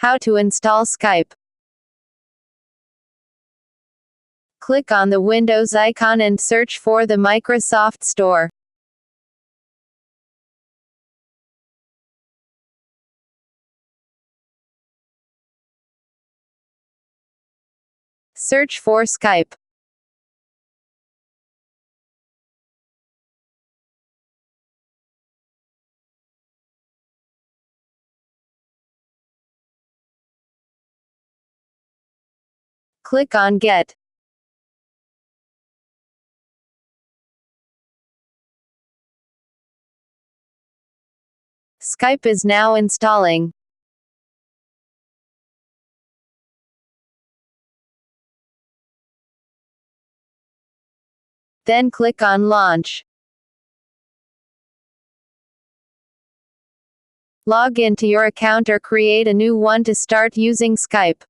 How to install Skype. Click on the Windows icon and search for the Microsoft Store. Search for Skype. Click on Get. Skype is now installing. Then click on Launch. Log into your account or create a new one to start using Skype.